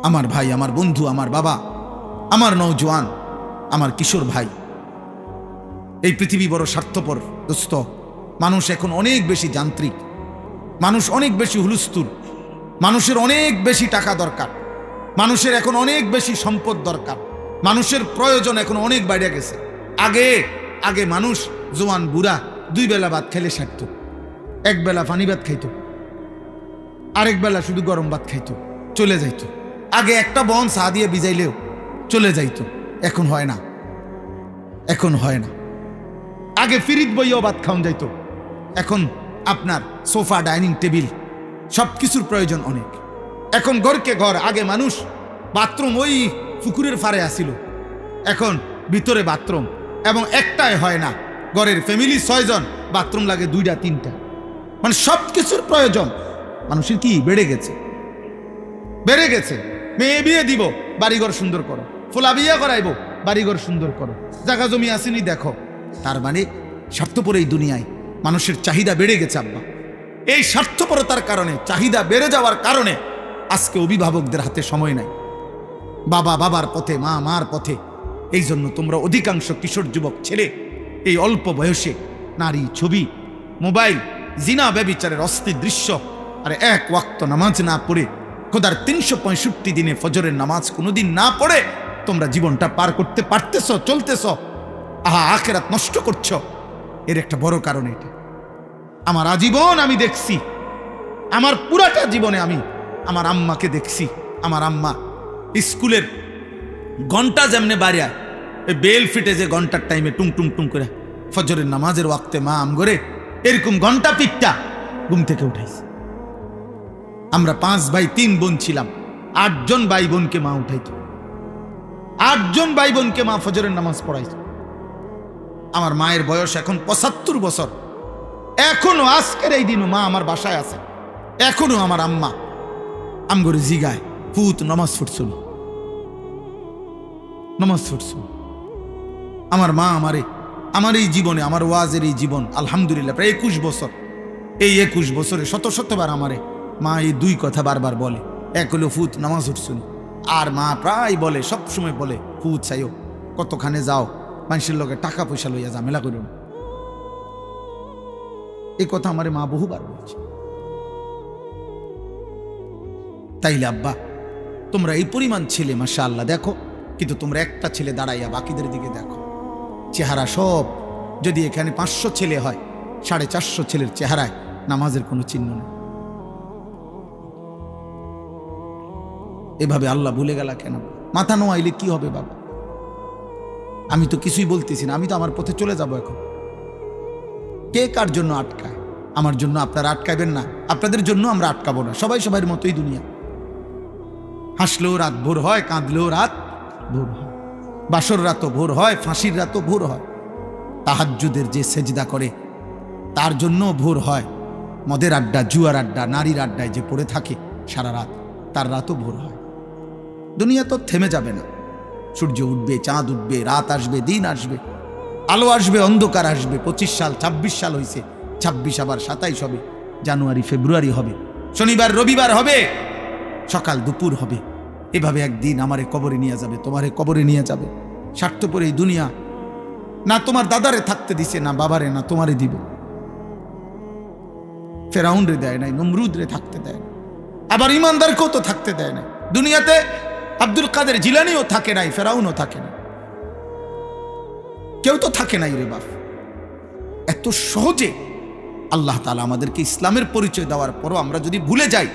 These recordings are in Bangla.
আমার ভাই, আমার বন্ধু, আমার বাবা, আমার নওজোয়ান, আমার কিশোর ভাই, এই পৃথিবী বড় স্বার্থপর দোস্ত। মানুষ এখন অনেক বেশি যান্ত্রিক, মানুষ অনেক বেশি হুলস্থুল, মানুষের অনেক বেশি টাকা দরকার, মানুষের এখন অনেক বেশি সম্পদ দরকার, মানুষের প্রয়োজন এখন অনেক বাইরে গেছে। আগে আগে মানুষ জোয়ান বুড়া 2 বেলা ভাত খেলে সারত, 1 বেলা পানি ভাত খাইত, আরেক বেলা শুধু গরম ভাত খাইত, চলে যাইত। আগে একটা বন চা দিয়ে ভিজাইলেও চলে যাইত। এখন হয় না, এখন হয় না। আগে ফিরিত বইও ভাত খাওয়া যাইত, এখন আপনার সোফা, ডাইনিং টেবিল সবকিছুর প্রয়োজন অনেক। এখন ঘরকে ঘর, আগে মানুষ বাথরুম ওই পুকুরের ফারে আসিল, এখন ভিতরে বাথরুম, এবং একটাই হয় না, ঘরের ফ্যামিলি 6 জন, বাথরুম লাগে 2টা 3টা। মানে সবকিছুর প্রয়োজন মানুষের কি বেড়ে গেছে, বেড়ে গেছে। মেয়ে বিয়ে দিব, বাড়িঘর সুন্দর করো, ফোলা বিয়ে করাইবো, বাড়িঘর সুন্দর করো, জায়গা জমি আসেনি দেখো। তার মানে স্বার্থপর এই দুনিয়ায় মানুষের চাহিদা বেড়ে গেছে আব্বা। এই স্বার্থপরতার কারণে, চাহিদা বেড়ে যাওয়ার কারণে আজকে অভিভাবকদের হাতে সময় নাই। বাবা বাবার পথে, মা মার পথে। এই জন্য তোমরা অধিকাংশ কিশোর যুবক ছেলে এই অল্প বয়সে নারী, ছবি, মোবাইল, জিনা, ব্যভিচারের অস্থির দৃশ্য, আর 1 ওয়াক্ত নামাজ না পড়ে, খোদার 365 দিনে ফজরের নামাজ কোনোদিন না পড়ে তোমরা জীবনটা পার করতে পারতেছ, চলতেছ। আহা, আখিরাত নষ্ট করছ। এর একটা বড় কারণ এটা। আমার আজীবন আমি দেখছি, আমার পুরাটা জীবনে আমি আমার আম্মাকে দেখছি। আমার আম্মা স্কুলের ঘন্টা যেমনে বাড়িয়া বেল ফিটে যে ঘন্টার টাইমে টুং টুং টুং করে ফজরের নামাজের ওয়াক্তে মা আমগরে এরকম ঘন্টা পিটটা ঘুম থেকে উঠাইছে। আমরা 5 ভাই 3 বোন ছিলাম, 8 জন ভাই বোনকে মা উঠাইত, 8 জন ভাই বোনকে মা ফজরের নামাজ পড়াইত। আমার মায়ের বয়স এখন 75 বছর। এখনো আজকের এই দিনও মা আমার বাসায় আছে। এখনো আমার আম্মা আমগরে জিগায়, ফুত নামাজ পড়ছিল, নামাজ পড়ছিল। আমার মা আমার এই জীবনে, আমার ওয়াজের এই জীবন, আলহামদুলিল্লাহ প্রায় 21 বছর। এই 21 বছরে শত শতবার আমারে মা এই 2 কথা বারবার বলে। এক হলো ফুত নামাজ উঠছিল, আর মা প্রায় বলে, সবসময় বলে, ফুত চাইও, কতখানে যাও, মানুষের লোকে টাকা পয়সা লইয়া ঝামেলা করো না। এই কথা আমারে মা বহুবার বলছে। তাইলে আব্বা, তোমরা এই পরিমাণ ছেলে মাশাআল্লাহ দেখো, কিন্তু তোমরা একটা ছেলে দাঁড়াইয়া বাকিদের দিকে দেখো, চেহারা সব। যদি এখানে 500 ছেলে হয়, 450 ছেলের চেহারায় নামাজের কোনো চিহ্ন নেই। এভাবে আল্লাহ ভুলে গেল কেন? মাথা নোয়াইলে কি হবে বাবা? আমি তো কিছুই বলতেছি না, আমি তো আমার পথে চলে যাব। এখন কে কার জন্য আটকায়? আমার জন্য আপনারা আটকাবেন না, আপনাদের জন্য আমরা আটকাবো না। সবাই সবার মতোই দুনিয়া। হাসলেও রাত ভোর হয়, কাঁদলেও রাত ভোর হয়, বাসর রাতও ভোর হয়, ফাঁসির রাতও ভোর হয়। তাহাজ্জুদের যে সেজদা করে তার জন্য ভোর হয়। মদের আড্ডা, জুয়ার আড্ডা, নারীর আড্ডায় যে পড়ে থাকে সারা রাত, তার রাতও ভোর হয়। দুনিয়া তো থেমে যাবে না। সূর্য উঠবে, চাঁদ উঠবে, রাত আসবে, দিন আসবে, আলো আসবে, অন্ধকার আসবে। 25 সাল, 26 সাল হয়েছে, 26 আবার 27 হবে, জানুয়ারি ফেব্রুয়ারি হবে, শনিবার রবিবার হবে, সকাল দুপুর হবে। এভাবে একদিন আমারে কবরে নিয়ে যাবে, তোমারে কবরে নিয়ে যাবে। স্বার্থপর এই দুনিয়া না তোমার দাদারে থাকতে দিছে, না বাবারে, না তোমারে দিবে। ফেরাউন রে দেয় নাই, নমরুদ রে থাকতে দেয় না, আবার ইমানদারকেও তো থাকতে দেয় না। দুনিয়াতে আব্দুল কাদের জিলানিও থাকে নাই, ফেরাউনও থাকে না, কেউ তো থাকে নাই রে বাপ। এত সহজে আল্লাহ তাআলা আমাদেরকে ইসলামের পরিচয় দেওয়ার পরও আমরা যদি ভুলে যাই,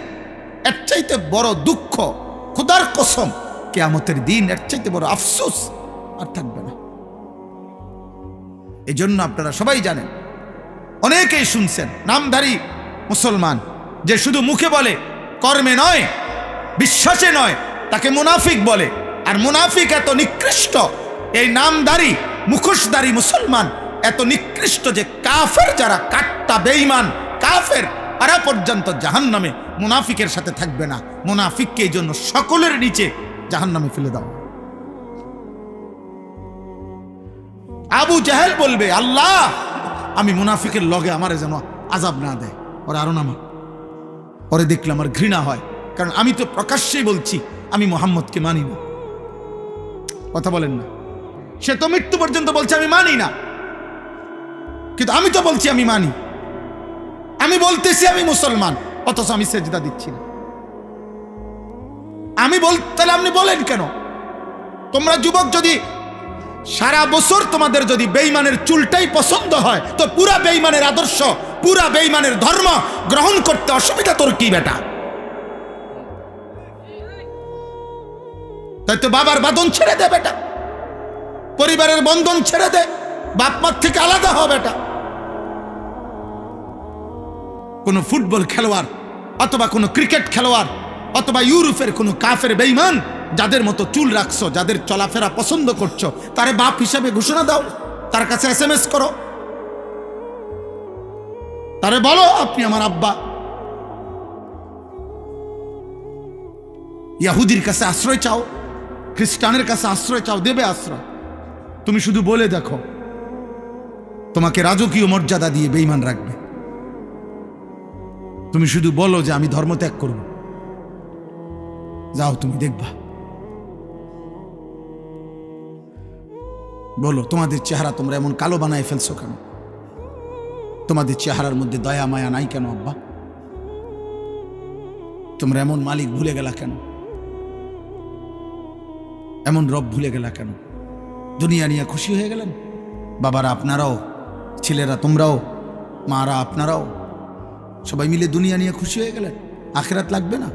এর চাইতে বড় দুঃখ, খোদার কসম, কিয়ামতের দিন এর চাইতে বড় আফসোস আর থাকবে না। এই জন্য আপনারা সবাই জানেন, অনেকেই শুনছেন, নামধারী মুসলমান যে শুধু মুখে বলে, কর্মে নয়, বিশ্বাসে নয়, তাকে মুনাফিক বলে। আর মুনাফিক এত নিকৃষ্ট, এই নামধারী মুখোশধারী মুসলমান এত নিকৃষ্ট যে কাফের যারা, কাট্টা বেঈমান কাফের, তারা পর্যন্ত জাহান্নামে মুনাফিকের সাথে থাকবে না। মুনাফিককে এই জন্য সকলের নিচে জাহান্নামে ফেলে দাও। আবু জাহেল বলবে, আল্লাহ আমি মুনাফিকের লগে আমারে যেন আযাব না দেয়, ওরা আরো নামা। পরে দেখলে আমার ঘৃণা হয়, কারণ আমি তো প্রকাশ্যেই বলছি আমি মুহাম্মদকে মানি না। কথা বলেন না? সে তো মৃত্যু পর্যন্ত বলছে আমি মানি না, কিন্তু আমি তো বলছি আমি মানি। আমি বলতেছি আমি মুসলমান, অথচ আমি সেজদা দিচ্ছি না। তাহলে আপনি বলেন কেন? তোমরা যুবক যদি সারা বছর তোমাদের যদি বেঈমানের চুলটাই পছন্দ হয়, তো পুরা বেঈমানের আদর্শ, পুরা বেঈমানের ধর্ম গ্রহণ করতে অসুবিধা তোর কি বেটা? তাই তো বাবার বাঁধন ছেড়ে দে বেটা, পরিবারের বন্ধন ছেড়ে দে, বাপ মার থেকে আলাদা হ বেটা। কোন ফুটবল খেলোয়াড় অথবা কোন ক্রিকেট খেলোয়াড় অথবা ইউরোপের কোন কাফের বেঈমান যাদের মতো চুল রাখছো, যাদের চলাফেরা পছন্দ করছো, তারে বাপ হিসাবে ঘোষণা দাও, তার কাছে SMS করো, তারে বলো আপনি আমার আব্বা। ইহুদির কাছে আশ্রয় চাও, খ্রিস্টানের কাছে আশ্রয় চাও, দেবে আশ্রয়। তুমি শুধু বলে দেখো, তোমাকে রাজকীয় মর্যাদা দিয়ে বেঈমান রাখবে। তুমি শুধু বলো যে আমি ধর্ম ত্যাগ করব, যাও তুমি দেখবা। বলো তোমাদের চেহারা তোমরা এমন কালো বানায় ফেলছো কেন? তোমাদের চেহারার মধ্যে দয়া মায়া নাই কেন আব্বা? তোমরা এমন মালিক ভুলে গেলা কেন? এমন রব ভুলে গেলা কেন? দুনিয়া নিয়ে খুশি হয়ে গেলেন? বাবারা আপনারাও, ছেলেরা তোমরাও, মারা আপনারাও, সবাই মিলে দুনিয়া নিয়ে খুশি হয়ে গেলেন। আখেরাত লাগবে না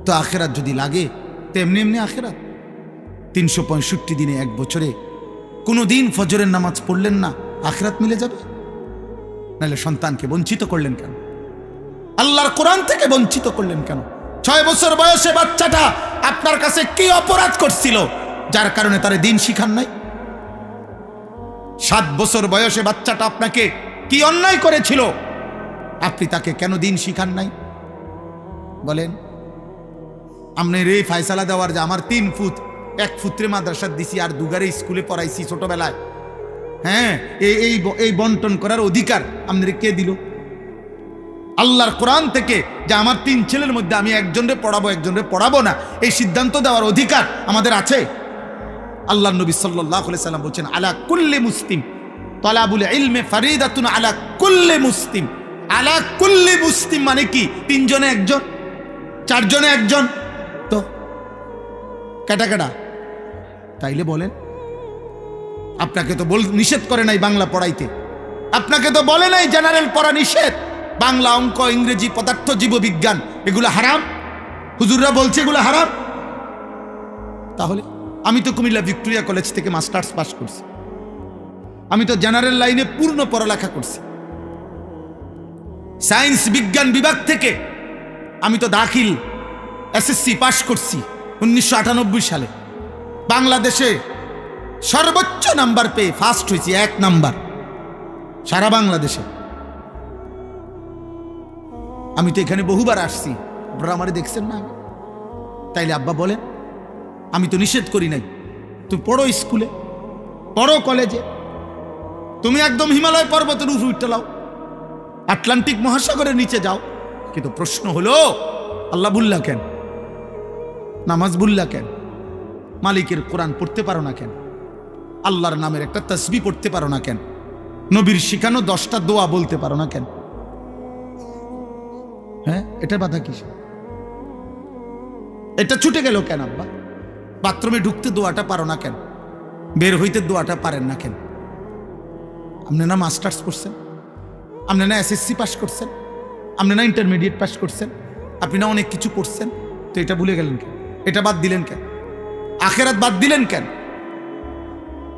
তো? আখেরাত যদি লাগে তো এমনি এমনি আখেরাত। 365 দিনে এক বছরে কোনো দিন ফজরের নামাজ পড়লেন না, আখেরাত মিলে যাবে? নাহলে সন্তানকে বঞ্চিত করলেন কেন? আল্লাহর কোরআন থেকে বঞ্চিত করলেন কেন? 6 বছর বয়সে বাচ্চাটা আপনার কাছে কি অপরাধ করছিল যার কারণে তারে দিন শিখান নাই? 7 বছর বয়সে বাচ্চাটা আপনাকে কি অন্যায় করেছিল, আপনি তাকে কেন দিন শিখান নাই? বলেন। আপনি রে ফায়সালা দেওয়ার যে আমার 3 ফুট, 1 ফুত্রে মাদ্রাসা দিছি আর দুগারে স্কুলে পড়াইছি ছোটবেলায়, হ্যাঁ, এই বন্টন করার অধিকার আপনার কে দিল? আল্লাহর কোরআন থেকে যে আমার 3 ছেলের মধ্যে আমি একজনরে পড়াবো একজনরে পড়াবো না, এই সিদ্ধান্ত দেওয়ার অধিকার আমাদের আছে? আল্লাহর নবী সাল্লাল্লাহু আলাইহি সাল্লাম বলেন, আলা কুল্লি মুসলিম তালাবুল ইলমি ফারিদাতুন আলা কুল্লি মুসলিম। আলা কুল্লি মুসলিম মানে কি? 3 জনে একজন, 4 জনে একজন, তো কেটা কেটা? তাইলে বলেন। আপনাকে তো নিষেধ করে নাই বাংলা পড়াইতে, আপনাকে তো বলে নাই জেনারেল পড়া নিষেধ, বাংলা, অঙ্ক, ইংরেজি, পদার্থ, জীববিজ্ঞান এগুলো হারাম? হুজুররা বলছে এগুলো হারাম। তাহলে আমি তো কুমিল্লা ভিক্টোরিয়া কলেজ থেকে মাস্টার্স পাস করছি, আমি তো জেনারেল লাইনে পূর্ণ পড়ালেখা করছি। সায়েন্স বিজ্ঞান বিভাগ থেকে আমি তো দাখিল SSC পাস করছি 1998 সালে। বাংলাদেশে সর্বোচ্চ নাম্বার পেয়ে ফার্স্ট হয়েছি, 1 নাম্বার সারা বাংলাদেশে। আমি তো এখানে বহুবার আসছি, আপনারা আমারে দেখছেন না? তাইলে আব্বা বলেন, আমি তো নিষেধ করি নাই। তুমি পড়ো স্কুলে, পড়ো কলেজে, তুমি একদম হিমালয় পর্বতের উপরে উঠতে লাও, আটলান্টিক মহাসাগরের নিচে যাও। কিন্তু প্রশ্ন হলো, আল্লাহ বুল্লা কেন? নামাজ বুল্লা কেন? মালিকের কোরআন পড়তে পারো না কেন? আল্লাহর নামের একটা তাসবিহ পড়তে পারো না কেন? নবীর শিখানো 10টা দোয়া বলতে পারো না কেন? হ্যাঁ, এটা বাধা কিসে? এটা ছুটে গেল কেন আব্বা? বাথরুমে ঢুকতে দোয়াটা পারো না কেন? বের হইতে দোয়াটা পারেন না কেন? আপনি না মাস্টার্স করছেন, আপনি না SSC পাস করছেন, আপনি না ইন্টারমিডিয়েট পাস করছেন, আপনি না অনেক কিছু করছেন, তো এটা ভুলে গেলেন কেন? এটা বাদ দিলেন কেন? আখেরাত বাদ দিলেন কেন?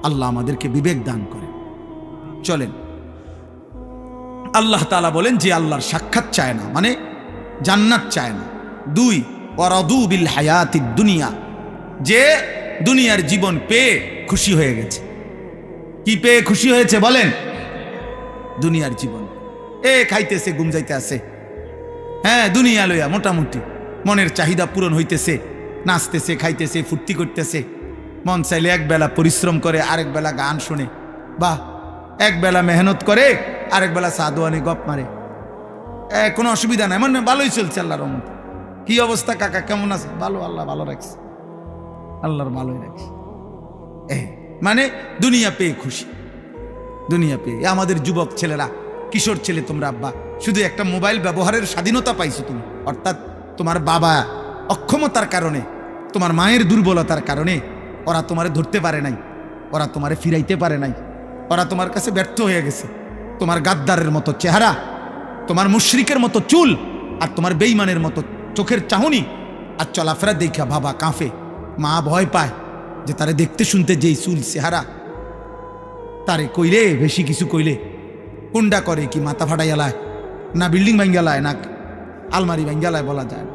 আল্লাহ আমাদেরকে বিবেক দান করে। চলেন, আল্লাহ তাআলা বলেন যে আল্লাহর সাক্ষাৎ চায় না মানে জান্নাত চায় না। 2, ওয়ারাদু বিল হায়াতিদ দুনিয়া, যে দুনিয়ার জীবন পেয়ে খুশি হয়ে গেছে। কি পেয়ে খুশি হয়েছে বলেন? দুনিয়ার জীবন। খাইতেছে, ঘুম যাইতে আছে, হ্যাঁ, দুনিয়া লইয়া মোটামুটি মনের চাহিদা পূরণ হইতেছে, নাচতেছে, খাইতেছে, ফুর্তি করতেছে। মন চাইলে এক বেলা পরিশ্রম করে, আরেক বেলা গান শুনে, বাহ, এক বেলা মেহনত করে, আরেক বেলা সাদওয়ানি গপ মারে, কোনো অসুবিধা নাই, মানে ভালোই চলছে আল্লাহর রহমতে। কি অবস্থা কাকা, কেমন আছে? ভালো, আল্লাহ ভালো রাখছে, আল্লাহর ভালোই রাখছে। মানে দুনিয়া পেয়ে খুশি, দুনিয়া পেয়ে। আমাদের যুবক ছেলেরা, কিশোর ছেলে, তোমরা আব্বা শুধু একটা মোবাইল ব্যবহারের স্বাধীনতা পাইছো তুমি, অর্থাৎ তোমার বাবা অক্ষমতার কারণে, তোমার মায়ের দুর্বলতার কারণে ওরা তোমারে ধরতে পারে নাই, ওরা তোমারে ফিরাইতে পারে নাই, ওরা তোমার কাছে ব্যর্থ হয়ে গেছে। তোমার গাদ্দারের মতো চেহারা, তোমার মুশরিকের মতো চুল, আর তোমার বেঈমানের মতো চোখের চাহনি আর চলাফেরা দেখা বাবা কাঁপে, মা ভয় পায় যে তারে দেখতে শুনতে যেই চুল চেহারা, তারে কইলে বেশি কিছু কইলে কোনটা করে কি মাথা ফাটাইয়ালায়, না বিল্ডিং ভাঙ্গালায়, না আলমারি ভাঙ্গালায় বলা যায়।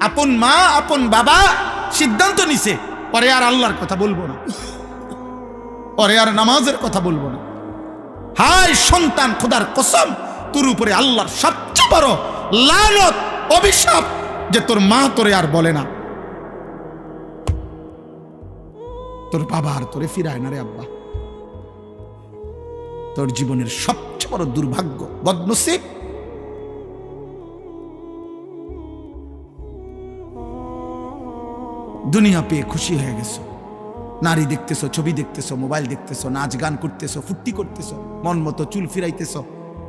আপন মা আপন বাবা সিদ্ধান্ত নিছে পরে আর আল্লাহর কথা বলবো না, পরে আর নামাজের কথা বলবো না। হায় সন্তান, খোদার কসম, তোর উপরে আল্লাহর সবচেয়ে বড় লানত, অভিশাপ যে তোর মা তোরে আর বলে না, তোর বাবা আর তোরে ফিরায় না রে আব্বা। তোর জীবনের সবচেয়ে বড় দুর্ভাগ্য, বদনসিব। দুনিয়া পেয়ে খুশি হয়ে গেছো, নারী দেখতেছো, ছবি দেখতেছো, মোবাইল দেখতেছো, নাচ গান করতেছো, ফুর্তি করতেছো, মন মতো চুল ফিরাইতেছো,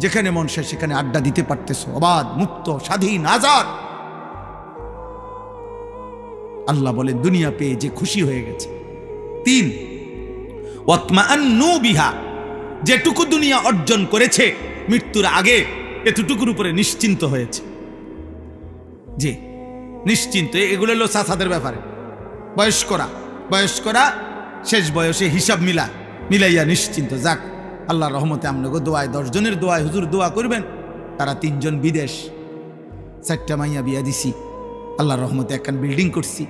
যেখানে মন চায় সেখানে আড্ডা দিতে পারতেছো, অবাধ মুক্ত স্বাধীন আজাদ। আল্লাহ বলেন দুনিয়া পেয়ে যে খুশি হয়ে গেছে। 3, ওয়াতমাআন্নু বিহা, যেটুকু দুনিয়া অর্জন করেছে মৃত্যুর আগে এতটুকুর উপরে নিশ্চিন্ত হয়েছে। যে নিশ্চিন্ত, এগুলো হলো চাচাদের ব্যাপারে। বয়স্করা শেষ বয়সে হিসাব মিলাইয়া নিশ্চিন্ত। যাক, আল্লাহর রহমতে আমনগো দোয়ায়, 10 জনের দোয়ায় হুজুর দোয়া করবেন, তারা 3 জন বিদেশ, 4টা মাইয়া বিয়া দিছি, আল্লাহর রহমতে একখান বিল্ডিং করছি,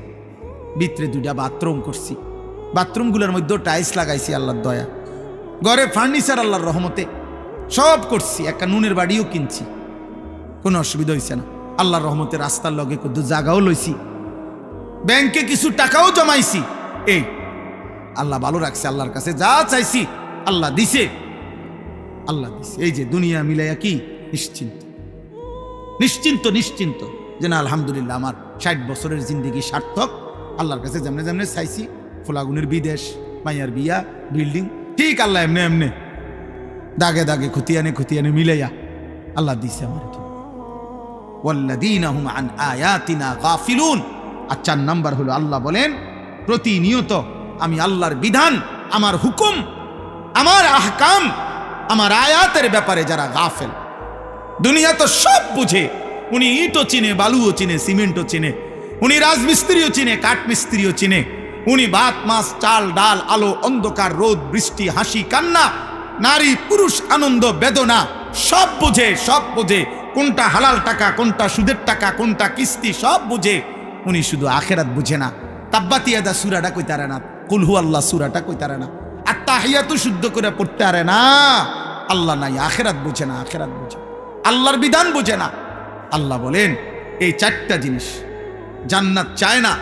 ভিতরে 2টা বাথরুম করছি, বাথরুমগুলোর মধ্যে টাইলস লাগাইছি আল্লাহর দয়া, ঘরে ফার্নিচার আল্লাহর রহমতে সব করছি, একটা নুনের বাড়িও কিনছি, কোনো অসুবিধা হয়েছে না। আল্লাহর রহমতে রাস্তার লগে কত জায়গাও লইছি, ব্যাংকে কিছু টাকাও জমাইছি। এই আল্লাহ ভালো রাখছে, আল্লাহর কাছে যা চাইছি আল্লাহ দিছে, আল্লাহ দিছে। এই যে দুনিয়া মিলাইয়া কি নিশ্চিন্ত, নিশ্চিন্ত, নিশ্চিন্ত যে না আলহামদুলিল্লাহ আমার 60 বছরের জিন্দেগি সার্থক। আল্লাহর কাছে যেমনে যেমনে চাইছি, ফোলাগুনের বিদেশ, মাইয়ার বিয়া, বিল্ডিং, ঠিক আল্লাহ এমনি এমনি দাগে দাগে খুতিয়ানে মিলাইয়া আল্লাহ দিছে আমার। ওয়াল্লাযীনা হুম আন আয়াতিনা গাফিলুন। আর 4 নাম্বার হলো আল্লাহ বলেন প্রতিনিয়ত আমি আল্লাহর বিধান, আমার হুকুম, আমার আহকাম, আমার আয়াতের ব্যাপারে যারা গাফেল। দুনিয়া তো সব বুঝে, উনি ইটও চিনে, বালুও চিনে, সিমেন্টও চিনে, উনি রাজমিস্ত্রিও চিনে, কাঠমিস্ত্রিও চিনে, উনি ভাত মাছ চাল ডাল, আলো অন্ধকার, রোদ বৃষ্টি, হাসি কান্না, নারী পুরুষ, আনন্দ বেদনা সব বুঝে, সব বুঝে। কোনটা হালাল টাকা, কোনটা সুদের টাকা, কোনটা কিস্তি, সব বুঝে। উনি শুধু আখেরাত বুঝে না। তাব্বাত ইয়াদা সূরাটা কইতারে না, কুল হু আল্লাহ সূরাটা কইতারে না, আর তাহিয়াতু শুদ্ধ করে পড়তে পারে না। আল্লাহ নাই, আখেরাত বুঝে না, আখেরাত বুঝে, আল্লাহর বিধান বুঝে না। আল্লাহ বলেন এই 4টা জিনিস জান্নাত চায় না,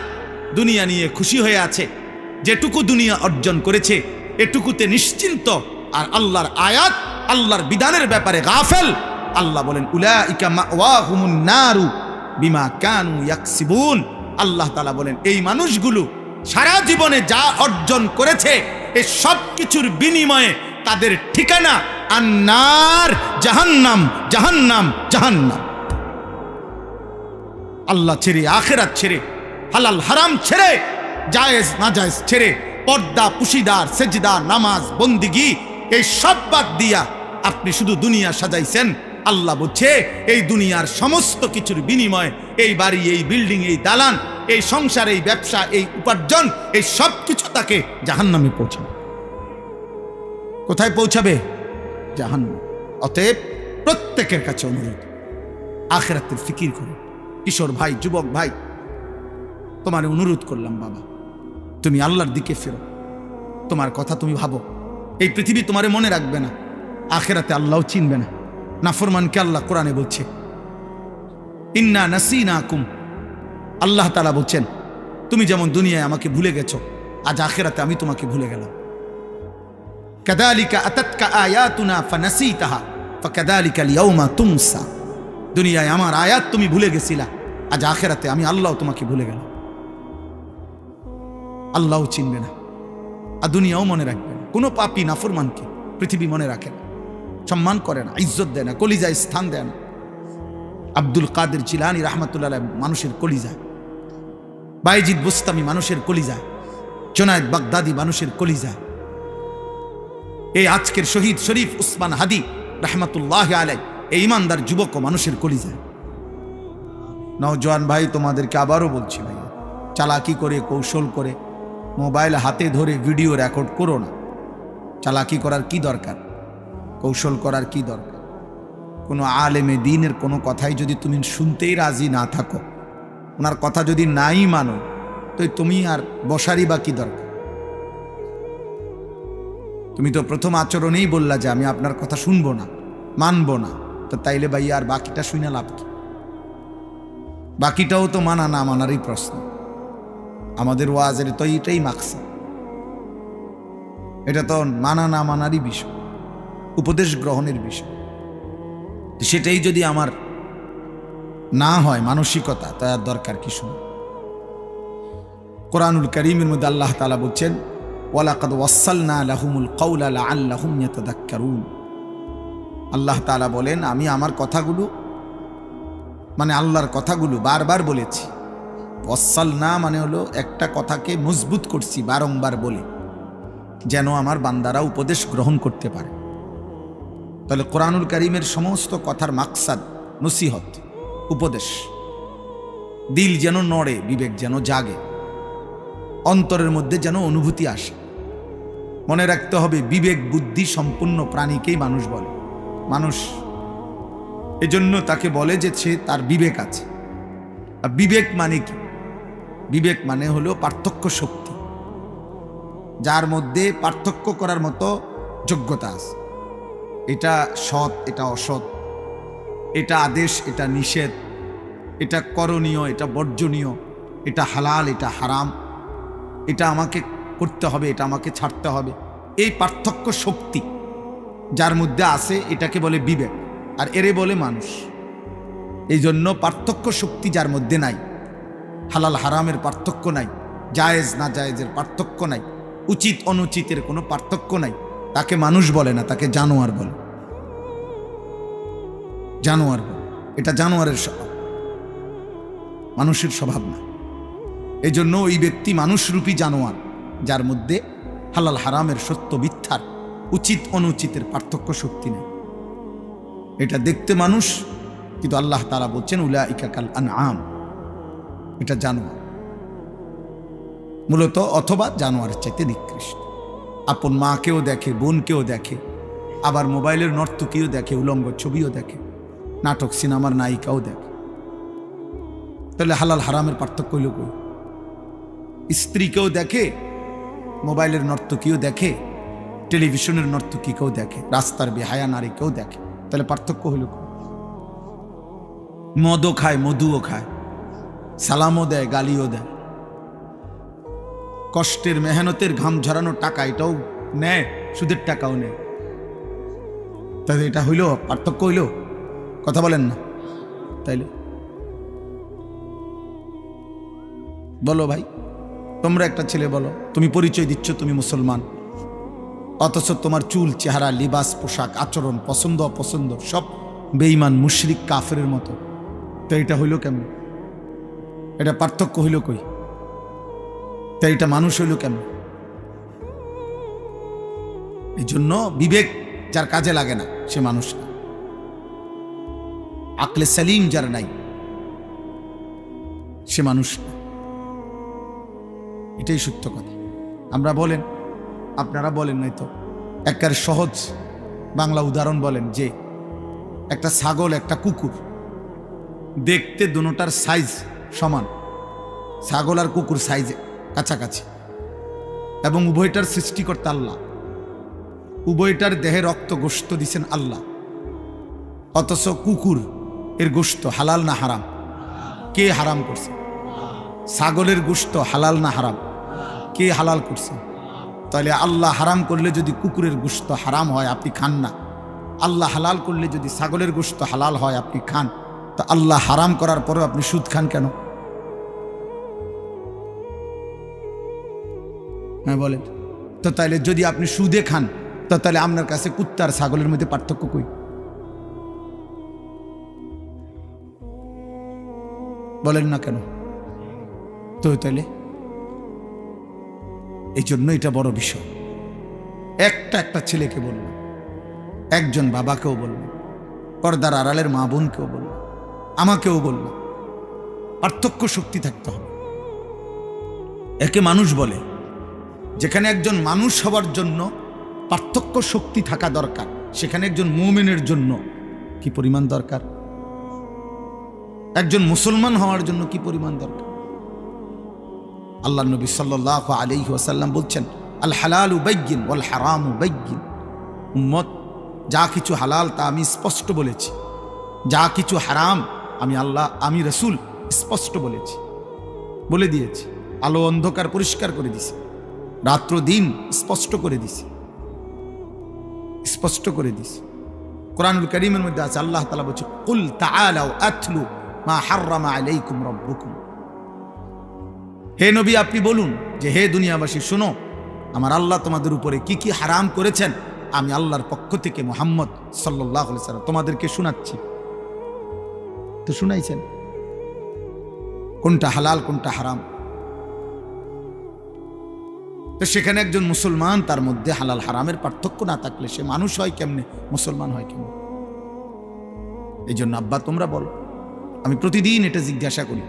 দুনিয়া নিয়ে খুশি হয়ে আছে, যেটুকু দুনিয়া অর্জন করেছে এটুকুতে নিশ্চিন্ত, আর আল্লাহর আয়াত, আল্লাহর বিধানের ব্যাপারে গাফেল। আল্লাহ বলেন উলাইকা মাওয়াহুমুন নারু বিমা কানু ইয়াকসিবুন। আল্লাহ তাআলা বলেন এই মানুষগুলো সারা জীবনে যা অর্জন করেছে এই সব কিছুর বিনিময়ে তাদের ঠিকানা আন্নার, জাহান্নাম, জাহান্নাম, জাহান্নাম। আল্লাহ ছেড়ে, আখেরাত ছেড়ে, হালাল হারাম ছেড়ে, জায়েজ নাজায়েজ ছেড়ে, পর্দা পুশিদার, সেজদা, নামাজ, বন্দিগি এই সব বাদ দিয়া আপনি শুধু দুনিয়া সাজাইছেন। আল্লাহ বলছে এই দুনিয়ার সমস্ত কিছুর বিনিময়ে এই বাড়ি, এই বিল্ডিং, এই দালান, এই সংসার, এই ব্যবসা, এই উপার্জন, এই সব কিছু তাকে জাহান্নামে পৌঁছাবে। কোথায় পৌঁছাবে? জাহান্নাম। অতএব প্রত্যেকের কাছে অনুরোধ, আখিরাতের ফিকির করুন। কিশোর ভাই, যুবক ভাই, তোমার অনুরোধ করলাম বাবা, তুমি আল্লাহর দিকে ফেরো, তোমার কথা তুমি ভাবো। এই পৃথিবী তোমারে মনে রাখবে না, আখিরাতে আল্লাহও চিনবে না। নাফরমানকে আল্লাহ কোরআনে বলছে ইন্না নাসিনাকুম। আল্লাহ তাআলা বলছেন তুমি যেমন দুনিয়ায় আমাকে ভুলে গেছো, আজ আখিরাতে আমি তোমাকে ভুলে গেলাম। কাযালিকা আতাতকা আয়াতুনা ফানাসিতাহা ফাকাযালিকা আল-ইয়াওমা তুনসা। দুনিয়ায় আমার আয়াত তুমি ভুলে গেছিলা, আজ আখেরাতে আমি আল্লাহ তোমাকে ভুলে গেলাম, আল্লাহও চিনবে না, আর দুনিয়াও মনে রাখবে না। কোনো পাপী নাফরমানকে পৃথিবী মনে রাখে না, সম্মান করে না, ইজ্জত দেয় না, কলিজায় স্থান দেয় না। আব্দুল কাদের জিলানী রাহমাতুল্লাহ আলাইহি মানুষের কলিজা, বাইজিদ বুস্তামি মানুষের কলিজা, জুনায়েদ বাগদাদি মানুষের কলিজা, এই আজকের শহীদ শরীফ উসমান হাদি রাহমাতুল্লাহ আলাইহি এই ইমানদার যুবক মানুষের কলিজা। নওজোয়ান ভাই, তোমাদেরকে আবারও বলছি ভাই, চালাকি করে কৌশল করে মোবাইল হাতে ধরে ভিডিও রেকর্ড করো না। চালাকি করার কি দরকার, কৌশল করার কি দরকার? কোনো আলেমে দ্বীনের কোনো কথাই যদি তুমি শুনতেই রাজি না থাকো, ওনার কথা যদি নাই মানো, তো তুমি আর বসারই বা কি দরকার? তুমি তো প্রথম আচরণেই বললা যে আমি আপনার কথা শুনবো না, মানবো না। তো তাইলে ভাই আর বাকিটা শুনে লাভ কি? বাকিটাও তো মানা না মানারই প্রশ্ন। আমাদের ওয়াজের তো এইটাই মাকসাদ, এটা তো মানা না মানারই বিষয়, উপদেশ গ্রহণের বিষয়। সেটাই যদি আমার না হয় মানসিকতা, তো আর দরকার কি শুনে? কোরআনুল কারীমের মধ্যে আল্লাহ তাআলা বলছেন, ওয়ালাকাদ ওয়াসসালনা লাহুমুল কাওলা লাআল্লাহুম ইয়াতাযাক্কারুন। আল্লাহ তাআলা বলেন, আমি আমার কথাগুলো মানে আল্লাহর কথাগুলো বারবার বলেছি। ওয়াসসালনা মানে হলো একটা কথাকে মজবুত করছি বারংবার বলে, যেন আমার বান্দারা উপদেশ গ্রহণ করতে পারে। তাহলে কোরআনুল কারীমের সমস্ত কথার মাকসাদ নসিহত, উপদেশ। দিল যেন নড়ে, বিবেক যেন জাগে, অন্তরের মধ্যে যেন অনুভূতি আসে। মনে রাখতে হবে, বিবেক বুদ্ধি সম্পূর্ণ প্রাণীকেই মানুষ বলে। মানুষ এজন্য তাকে বলে যে সে তার বিবেক আছে। আর বিবেক মানে কি? বিবেক মানে হলো পার্থক্য শক্তি, যার মধ্যে পার্থক্য করার মতো যোগ্যতা আছে। এটা সৎ, এটা অসৎ, এটা আদেশ, এটা নিষেধ, এটা করণীয়, এটা বর্জনীয়, এটা হালাল, এটা হারাম, এটা আমাকে করতে হবে, এটা আমাকে ছাড়তে হবে। এই পার্থক্য শক্তি যার মধ্যে আছে, এটাকে বলে বিবেক, আর এরে বলে মানুষ। এই জন্য পার্থক্য শক্তি যার মধ্যে নাই, হালাল হারামের পার্থক্য নাই, জায়েজ না জায়েজের পার্থক্য নাই, উচিত অনুচিতের কোনো পার্থক্য নাই, তাকে মানুষ বলে না, তাকে জানোয়ার বলে। জানোয়ার বলে, এটা জানোয়ারের স্বভাব, মানুষের স্বভাব না। এই জন্য ওই ব্যক্তি মানুষরূপী জানোয়ার, যার মধ্যে হালাল হারামের সত্য মিথ্যার, উচিত অনুচিতের পার্থক্য শক্তি নেই। এটা দেখতে মানুষ, কিন্তু আল্লাহ তাআলা বলছেন উলাইকা কাল আনআম, এটা জানোয়ার মূলত, অথবা জানোয়ারের চাইতে নিকৃষ্ট। আপন মাকেও দেখে, বোনকেও দেখে, আবার মোবাইলের নর্তকীও দেখে, উলঙ্গ ছবিও দেখে, নাটক সিনেমার নায়িকাও দেখে। তাহলে হালাল হারামের পার্থক্য হইল কই? স্ত্রীকেও দেখে, মোবাইলের নর্তকীও দেখে, টেলিভিশনের নর্তকীকেও দেখে, রাস্তার বেহায়া নারীকেও দেখে। তাহলে পার্থক্য হইল কই? মদও খায়, মধুও খায়, সালামও দেয়, গালিও দেয়, কষ্টের মেহনতের ঘাম ঝরানো টাকা এটাও নেয়, সুদের টাকাও নেয়। তাহলে এটা হইল পার্থক্য? হইল? কথা বলেন না। তাইলে বলো ভাই, তোমরা একটা ছেলে বলো, তুমি পরিচয় দিচ্ছ তুমি মুসলমান, অথচ তোমার চুল, চেহারা, লিবাস, পোশাক, আচরণ, পছন্দ অপছন্দ সব বেঈমান, মুশরিক, কাফেরের মতো। তো এটা হইল কেমন? এটা পার্থক্য হইল কই? তাই এটা মানুষ হইল কেমন? এই জন্য বিবেক যার কাজে লাগে না সে মানুষ না, আকলে সালিম যার নাই সে মানুষ না। এটাই সত্য কথা। আমরা বলেন, আপনারা বলেন নাই তো, একবারে সহজ বাংলা উদাহরণ বলেন যে একটা ছাগল, একটা কুকুর, দেখতে দুটোটার সাইজ সমান, ছাগল আর কুকুর সাইজে কাছাকাছি, এবং উভয়টার সৃষ্টিকর্তা আল্লাহ, উভয়টার দেহে রক্ত গোশত দিছেন আল্লাহ। অথচ কুকুর এর গোশত হালাল না হারাম? কে হারাম করছে? ছাগলের গোশত হালাল না হারাম? কে হালাল করছে? তাহলে আল্লাহ হারাম করলে যদি কুকুরের গোশত হারাম হয়, আপনি খান না। আল্লাহ হালাল করলে যদি ছাগলের গোশত হালাল হয়, আপনি খান। তা আল্লাহ হারাম করার পরেও আপনি সুদ খান কেন? হ্যাঁ বলেন তো। তাইলে যদি আপনি সুদে খান তো তাহলে আপনার কাছে কুত্তা আর ছাগলের মধ্যে পার্থক্য কই? বলেন না কেন? তো তাইলে এই জন্য এটা বড় বিষয়। একটা ছেলেকে বললাম, একজন বাবাকেও বললাম, পর্দার আড়ালের মা বোনকেও বললাম, আমাকেও বললাম, পার্থক্য শক্তি থাকতে হবে। একে মানুষ বলে। যেখানে একজন মানুষ হওয়ার জন্য পার্থক্য শক্তি থাকা দরকার, সেখানে একজন মুমিনের জন্য কি পরিমাণ দরকার, একজন মুসলমান হওয়ার জন্য কি পরিমাণ দরকার। আল্লাহ নবী সাল্লাল্লাহু আলাইহি ওয়াসাল্লাম বলছেন, আল হালালু বাইয়িন ওয়াল হারামু বাইয়িন। উম্মত, যা কিছু হালাল তা আমি স্পষ্ট বলেছি, যা কিছু হারাম আমি রাসূল স্পষ্ট বলেছি, বলে দিয়েছি। আলো অন্ধকার পরিষ্কার করে দিছি, রাত্র দিন স্পষ্ট করে দিছি, স্পষ্ট করে দিছি। কোরআনুল কারীমের মধ্যে আছে, আল্লাহ তাআলা বলছে, কুল তাআলাউ আতলু মা হাররামা আলাইকুম রাব্বুকুম। হে নবী, আপনি বলুন যে হে দুনিয়াবাসী, শোনো আমার আল্লাহ তোমাদের উপরে কি কি হারাম করেছেন, আমি আল্লাহর পক্ষ থেকে মুহাম্মদ সাল্লাল্লাহু আলাইহি ওয়াসাল্লাম তোমাদেরকে শোনাচ্ছি। তো শুনাইছেন কোনটা হালাল কোনটা হারাম। তো সেখানে একজন মুসলমান, তার মধ্যে হালাল হারামের পার্থক্য না থাকলে সে মানুষ হয় কেমনে, মুসলমান হয় কেমনে? এই জন্য আব্বা তোমরা বলো, আমি প্রতিদিন এটা জিজ্ঞাসা করি,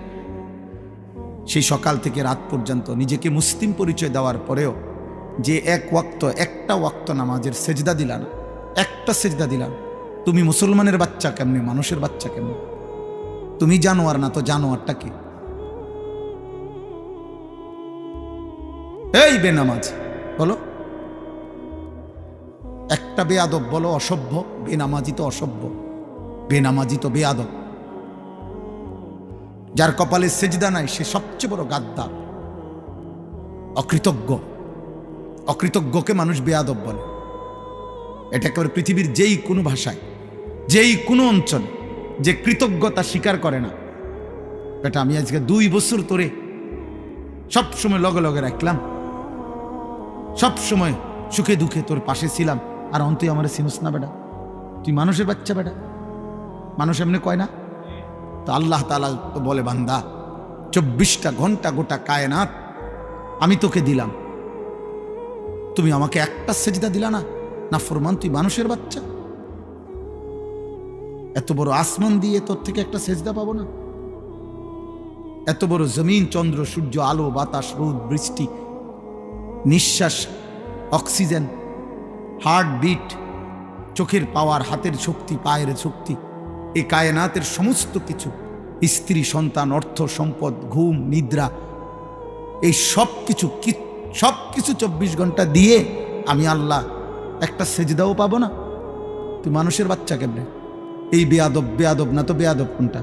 সেই সকাল থেকে রাত পর্যন্ত নিজেকে মুসলিম পরিচয় দেওয়ার পরেও যে একটা ওয়াক্ত নামাজের সেজদা দিলা না, একটা সেজদা দিলা না, তুমি মুসলমানের বাচ্চা কেমনে, মানুষের বাচ্চা কেমনে? তুমি জানোয়ার না তো জানোয়ারটা কি? এই বেনামাজ বলো, একটা বেয়াদব বলো অসভ্য, বেনামাজি তো অসভ্য, বেনামাজি তো বেয়াদব। যার কপালে সেজদা নাই সে সবচেয়ে বড় গাদ্দার, অকৃতজ্ঞ। অকৃতজ্ঞকে মানুষ বেয়াদব বলে। এটা একেবারে পৃথিবীর যেই কোনো ভাষায়, যেই কোনো অঞ্চলে যে কৃতজ্ঞতা স্বীকার করে না, এটা আমি আজকে 2 বছর ধরে সবসময় লগে লগে রাখলাম, সবসময় সুখে দুঃখে তোর পাশে ছিলাম, আর অন্তই আমার চিনস না বেটা, তুই মানুষের বাচ্চা বেটা। মানুষ এমনি কয় না? তো আল্লাহ তাআলা তো বলে, বান্দা 24টা ঘন্টা গোটা কায়নাত আমি তোকে দিলাম, তুমি আমাকে একটা সেজদা দিলা না, না ফরমান তুই মানুষের বাচ্চা। এত বড় আসমান দিয়ে তোর থেকে একটা সেজদা পাবো না? এত বড় জমিন, চন্দ্র, সূর্য, আলো, বাতাস, রোদ, বৃষ্টি, নিঃশ্বাস, অক্সিজেন, হার্টবিট, চোখের পাওয়ার, হাতের শক্তি, পায়ের শক্তি, এই কায়নাতের সমস্ত কিছু, স্ত্রী, সন্তান, অর্থ, সম্পদ, ঘুম, নিদ্রা, এই সব কিছু 24 ঘন্টা দিয়ে আমি আল্লাহ একটা সেজদাও পাবো না? তুই মানুষের বাচ্চা কেমনে? এই বেয়াদব না তো বেয়াদব কোনটা?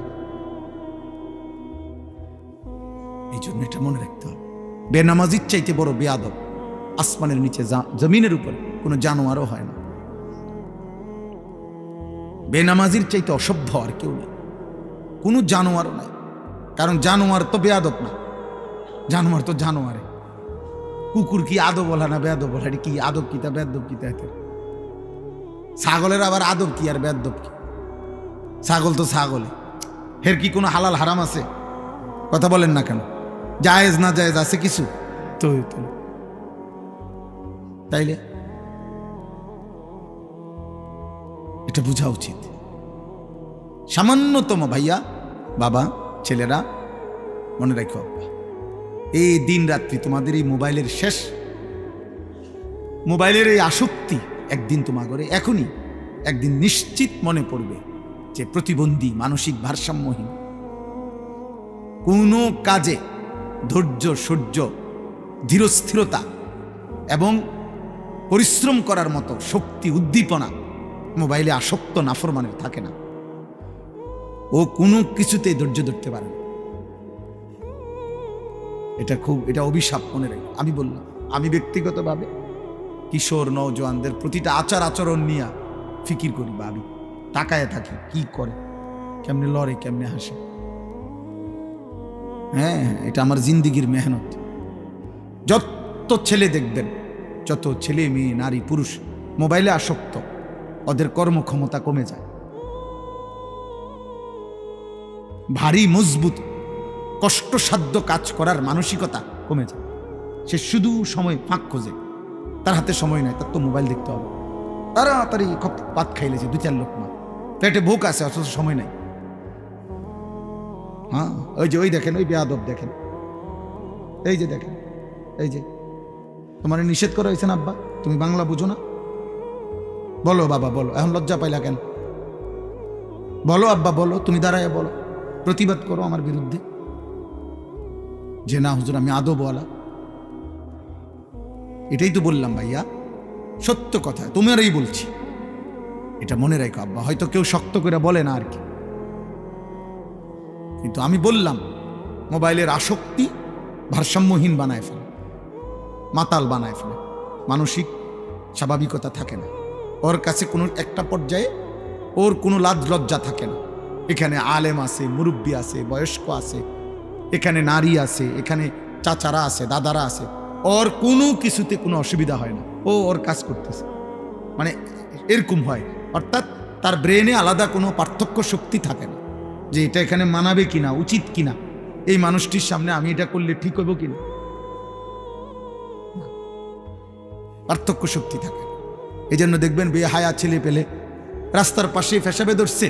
এই জন্য এটা মনে রাখতে হবে, বেনামাজির চাইতে বড় বেয়াদব আসমানের নিচে, জমিনের উপরে কোনো জানোয়ারও হয় না। বেনামাজির চাইতে অসভ্য আর কেউ নেই, কোনো জানোয়ারও নাই। কারণ জানোয়ার তো বেয়াদব না, জানোয়ার তো জানোয়ারে। কুকুর কি আদব বলা না বেয়াদব বলা? কি আদব কি তা বেয়াদব কি তা? ছাগলের আবার আদব কি আর বেয়াদব কি? ছাগল তো ছাগলে, এর কি কোনো হালাল হারাম আছে? কথা বলেন না কেন? জায়েজ না জায়েজ আছে কিছু? তো তাইলে এটা বোঝা উচিত। সামান্যতম ভাইয়া, বাবা, ছেলেরা মনে রাখো, এই দিন রাত্রি তোমাদের এই মোবাইলের শেষ, মোবাইলের এই আসক্তি একদিন তোমাদের এখনই একদিন নিশ্চিত মনে পড়বে যে প্রতিবন্ধী, মানসিক ভারসাম্যহীন, কোনো কাজে ধৈর্য, সহ্য, ধীরস্থিরতা এবং পরিশ্রম করার মতো শক্তি, উদ্দীপনা মোবাইলে আসক্ত নাফরমানের থাকে না। ও কোনো কিছুতেই ধৈর্য ধরতে পারে না। এটা অভিশাপ, মনে রাখি। আমি বললাম, আমি ব্যক্তিগতভাবে কিশোর নওজোয়ানদের প্রতিটা আচার আচরণ নিয়ে ফিকির করি, ভাবি, তাকায় থাকি কি করে। কেমনে লড়ে, কেমনে হাসে। হ্যাঁ, এটা আমার জিন্দিগির মেহনত। যত ছেলে দেখবেন, যত ছেলে মেয়ে নারী পুরুষ মোবাইলে আসক্ত, ওদের কর্মক্ষমতা কমে যায়। ভারী মজবুত কষ্টসাধ্য কাজ করার মানসিকতা কমে যায়। সে শুধু সময় ফাঁক খোঁজে, তার হাতে সময় নাই, তার তো মোবাইল দেখতে হবে। তাড়াতাড়ি ভাত খাইলেছে 2-4 লোক মা, পেটে ভোক আছে অথচ সময় নাই। হ্যাঁ, ওই দেখেন, ওই বেয়াদব দেখেন, এই যে দেখেন, এই যে তোমার নিষেধ করা হয়েছে না আব্বা, তুমি বাংলা বুঝো না? বলো বাবা বলো, এখন লজ্জা পাইলা কেন? বলো আব্বা বলো, তুমি দাঁড়ায় বলো, প্রতিবাদ করো আমার বিরুদ্ধে যে না হুজুর আমি আদবওয়ালা। এটাই তো বললাম ভাইয়া, সত্য কথা তোমারই বলছি, এটা মনে রাখো আব্বা। হয়তো কেউ শক্ত করে বলে না আর কি, কিন্তু আমি বললাম মোবাইলের আসক্তি ভারসাম্যহীন বানায় ফেলে, মাতাল বানায় ফেলে, মানসিক স্বাভাবিকতা থাকে না ওর কাছে। কোনো একটা পর্যায়ে ওর কোনো লাজ লজ্জা থাকে না। এখানে আলেম আছে, মুরব্বী আছে, বয়স্ক আছে, এখানে নারী আছে, এখানে চাচারা আছে, দাদারা আছে, ওর কোনো কিছুতে কোনো অসুবিধা হয় না, ও ওর কাজ করতেছে, মানে এরকম হয়। অর্থাৎ তার ব্রেনে আলাদা কোনো পার্থক্য শক্তি থাকে না যে এটা এখানে মানাবে কিনা, উচিত কিনা, এই মানুষটির সামনে আমি এটা করলে ঠিক হইব কিনা, পার্থক্য শক্তি থাকে। এই জন্য দেখবেন বেহায়া ছেলে পেলে রাস্তার পাশে পেশাবে ধরছে,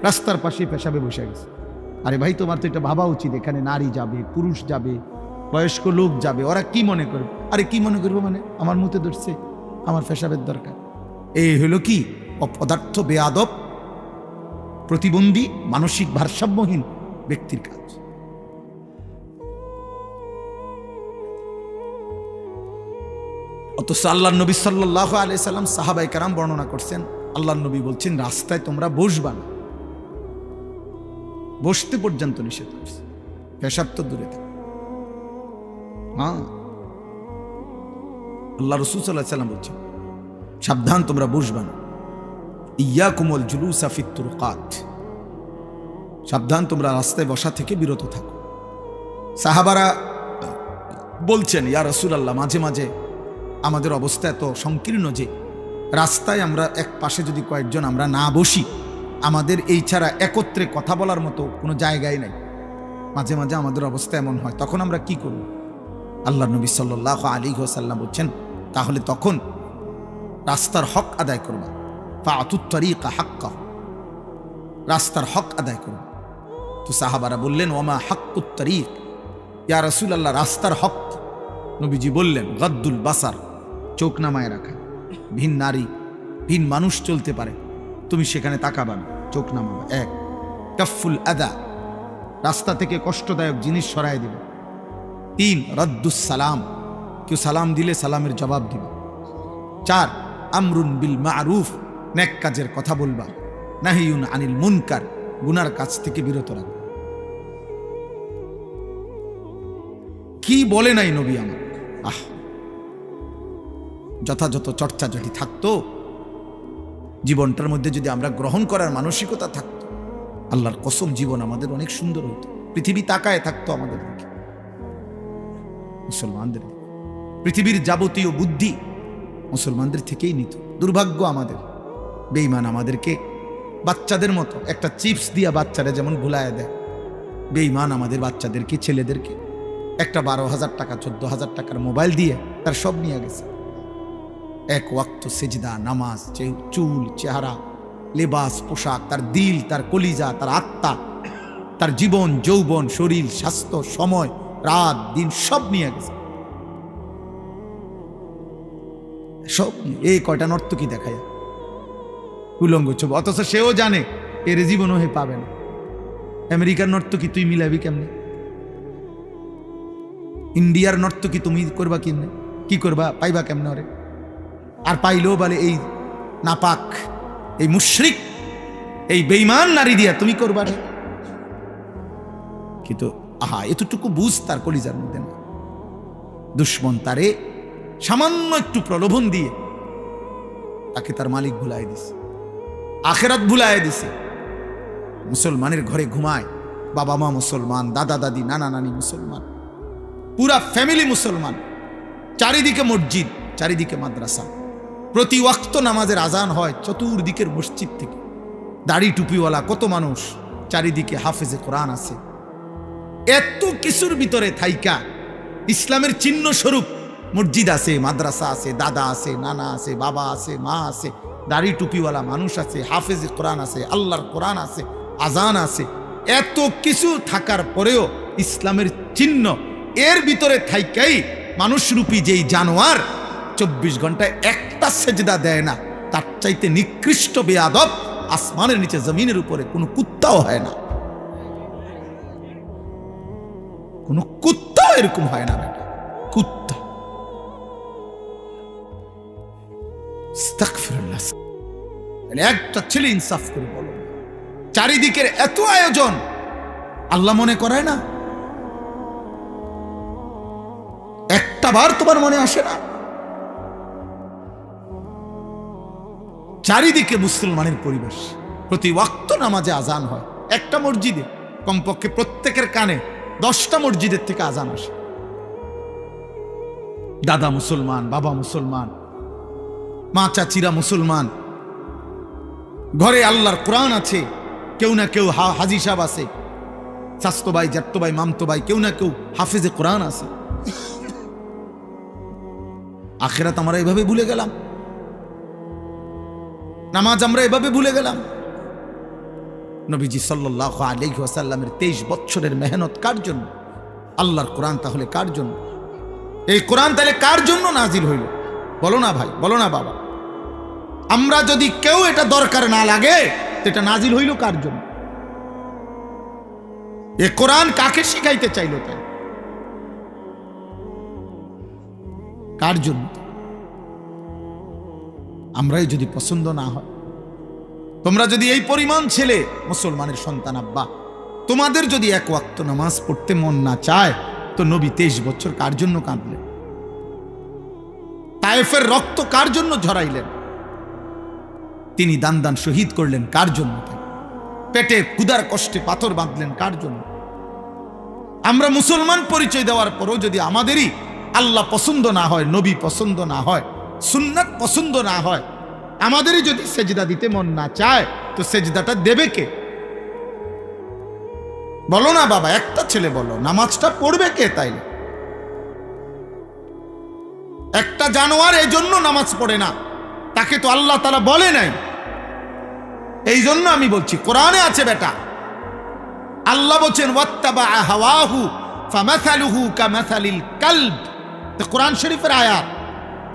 রাস্তার পাশে পেশাবে বসে গেছে। আরে ভাই, তোমার তো এটা ভাবা উচিত, এখানে নারী যাবে, পুরুষ যাবে, বয়স্ক লোক যাবে, ওরা কি মনে করবে? আরে কি মনে করবো মানে, আমার মুতে ধরছে, আমার পেশাবের দরকার। এই হলো কি অপদার্থ, বেয়াদব, প্রতিবন্ধী, মানসিক ভারসাম্যহীন ব্যক্তির কাজ। অথচ আল্লাহর নবী সাল্লাল্লাহু আলাইহি সাল্লাম, সাহাবায়ে কেরাম বর্ণনা করছেন, আল্লাহর নবী বলছেন রাস্তায় তোমরা বসবা না, বসতে পর্যন্ত নিষেধ করছে, পেশাব তো দূরে থাকে। হ্যাঁ, আল্লাহ রাসূল সাল্লাল্লাহু আলাইহি সাল্লাম বলছেন সাবধান তোমরা বসবা না, ইয়াকুমুল জুলুসা ফিত তুরকাত, সাবধান তোমরা রাস্তায় বসা থেকে বিরত থাকো। সাহাবারা বলছেন ইয়া রাসূলুল্লাহ, মাঝে মাঝে আমাদের অবস্থা এত সংকীর্ণ যে রাস্তায় আমরা এক পাশে যদি কয়েকজন আমরা না বসি, আমাদের এই ছাড়া একত্রে কথা বলার মতো কোনো জায়গায় নাই। মাঝে মাঝে আমাদের অবস্থা এমন হয়, তখন আমরা কি করব? আল্লাহ নবী সাল্লাল্লাহু আলাইহি ওয়াসাল্লাম বলছেন তাহলে তখন রাস্তার হক আদায় করবা, ফাআতুত তারিকা হাক্কাহু, রাস্তার হক আদায় করবা। তো সাহাবারা বললেন ওমা হাক্কুত তারিক ইয়া রাসূলুল্লাহ, রাস্তার হক? নবীজি বললেন গাদ্দুল বাসার, চোখ নামায় রাখা। ভিন নারী, ভিন মানুষ চলতে পারে, তুমি সেখানে তাকাবা না, চোখ নামাবা। 1 কাফুল আদা, রাস্তা থেকে কষ্টদায়ক জিনিস সরায় দিবে। 3 রদ্দুস সালাম, কেউ সালাম দিলে সালামের জবাব দিবে। 4 আমরুন বিল মারুফ, নেক কাজের কথা বলবা। নাহিয়ুন আনিল মুনকার, গুনার কাজ থেকে বিরত রাখবা। কি বলে নাই নবী আমার! আহ, যথাযথ চর্চা যদি থাকতো, জীবনটার মধ্যে যদি আমরা গ্রহণ করার মানসিকতা থাকতো, আল্লাহর কসম জীবন আমাদের অনেক সুন্দর হতো। পৃথিবী তাকায় থাকতো আমাদের দিকে, মুসলমানদের দিকে। পৃথিবীর যাবতীয় বুদ্ধি মুসলমানদের থেকেই নিত। দুর্ভাগ্য আমাদের, বেঈমান আমাদেরকে বাচ্চাদের মতো একটা চিপস দিয়া বাচ্চারা যেমন ভুলায় দেয়, বেঈমান আমাদের বাচ্চাদেরকে, ছেলেদেরকে একটা 12,000 টাকা 14,000 টাকার মোবাইল দিয়ে তার সব নিয়ে গেছে। 1 ওয়াক্ত সেজদা, নামাজ, চুল, চেহারা, লেবাস, পোশাক, তার দিল, তার কলিজা, তার আত্মা, তার জীবন, যৌবন, শরীর, স্বাস্থ্য, সময়, রাত, দিন সব নিয়ে গেছে। সব এই কয়টা নর্তকী দেখায় উলঙ্গ ছবি, অথচ সেও জানে এর জীবনও হে পাবে না। আমেরিকার নর্তকী তুই মিলাবি কেমনে? ইন্ডিয়ার নর্তকী তুমি করবা কেমনে? কি করবা? পাইবা কেমনে ওরে? আর পাইলেও বলে এই নাপাক, এই মুশরিক, এই বেঈমান নারী দিয়া তুমি করবা রে। কিন্তু আহা, এতটুকু বুঝ তার কলিজার মধ্যে না। দুশ্মন তারে সামান্য একটু প্রলোভন দিয়ে তাকে তার মালিক ভুলাই দিছে, আখেরাত ভুলাই দিছে। মুসলমানের ঘরে ঘুমায়, বাবা মা মুসলমান, দাদা দাদি নানা নানি মুসলমান, পুরা ফ্যামিলি মুসলমান, চারিদিকে মসজিদ, চারিদিকে মাদ্রাসা, প্রতি ওয়াক্ত নামাজের আজান হয় চতুর্দিকের মসজিদ থেকে, দাড়ি টুপিওয়ালা কত মানুষ, চারিদিকে হাফেজে কোরআন আছে। এত কিছুর ভিতরে থাইকা ইসলামের চিহ্ন স্বরূপ মসজিদ আছে, মাদ্রাসা আছে, দাদা আছে, নানা আছে, বাবা আছে, মা আছে, দাড়ি টুপিওয়ালা মানুষ আছে, হাফেজে কোরআন আছে, আল্লাহর কোরআন আছে, আজান আছে, এত কিছু থাকার পরেও ইসলামের চিহ্ন এর ভিতরে থাইকাই মানুষরূপী যেই জানোয়ার 24 ঘন্টায় একটা সেজদা দেয় না, তার চাইতে নিকৃষ্ট বেয়াদব আসমানের নিচে জমিনের উপরে কোনো কুত্তাও হয় না, কোনো কুত্তাও এরকম হয় না বেটা, কুত্তা। আস্তাগফিরুল্লাহ। একটা ছেলে ইনসাফ করে বলো, চারিদিকের এত আয়োজন আল্লাহ মনে করায় না? একটা বার তোমার মনে আসে না? চারিদিকে মুসলমানের পরিবেশ, প্রতি ওয়াক্ত নামাজে আজান হয়, একটা মসজিদে কমপক্ষে প্রত্যেকের কানে 10টা মসজিদের থেকে আজান আসে। দাদা মুসলমান, বাবা মুসলমান, মা চাচিরা মুসলমান, ঘরে আল্লাহর কোরআন আছে, কেউ না কেউ হাজি সাহেব আছে, শাস্তো ভাই, জাত্তো ভাই, মামতো ভাই, কেউ না কেউ হাফেজে কোরআন আছে। আখিরাত আমরা এভাবে ভুলে গেলাম, নামাজ আমরা এভাবে ভুলে গেলাম। নবীজি সাল্লাল্লাহু আলাইহি ওয়াসাল্লামের 23 বছরের মেহনত কার জন্য? আল্লাহর কোরআন তাহলে কার জন্য? এই কোরআন তাহলে কার জন্য নাজিল হইল? বলো না ভাই, বলো না বাবা। আমরা যদি কেউ এটা দরকার না লাগে, এটা নাজিল হইল কার জন্য? এ কোরআন কাকে শিখাইতে চাইলো? তাই কার জন্য? আমরাই যদি পছন্দ না হয়, তোমরা যদি এই পরিমাণ ছেলে মুসলমানের সন্তান আব্বা, তোমাদের যদি এক ওয়াক্ত নামাজ পড়তে মন না চায়, তো নবী 23 বছর কার জন্য কাঁদলেন? তায়েফের রক্ত কার জন্য ঝরাইলেন? তিনি দান দান শহীদ করলেন কার জন্য? পেটে ক্ষুধার কষ্টে পাথর বাঁধলেন কার জন্য? আমরা মুসলমান পরিচয় দেওয়ার পরও যদি আমাদেরই আল্লাহ পছন্দ না হয়, নবী পছন্দ না হয়, সুন্নাত পছন্দ না হয়, আমাদেরই যদি সেজদা দিতে মন না চায়, তো সেজদাটা দেবে কে? বলো না বাবা, একটা ছেলে বলো, নামাজটা পড়বে কে? তাইলে একটা জানোয়ার এই জন্য নামাজ পড়ে না, তাকে তো আল্লাহ তাআলা বলে নাই। এই জন্য আমি বলছি, কোরআনে আছে বেটা, আল্লাহ বলছেন ওয়াত্তাবা হাওয়াহু ফামাসালুহু কামাসালিল কালব। তো কোরআন শরীফের আয়াত,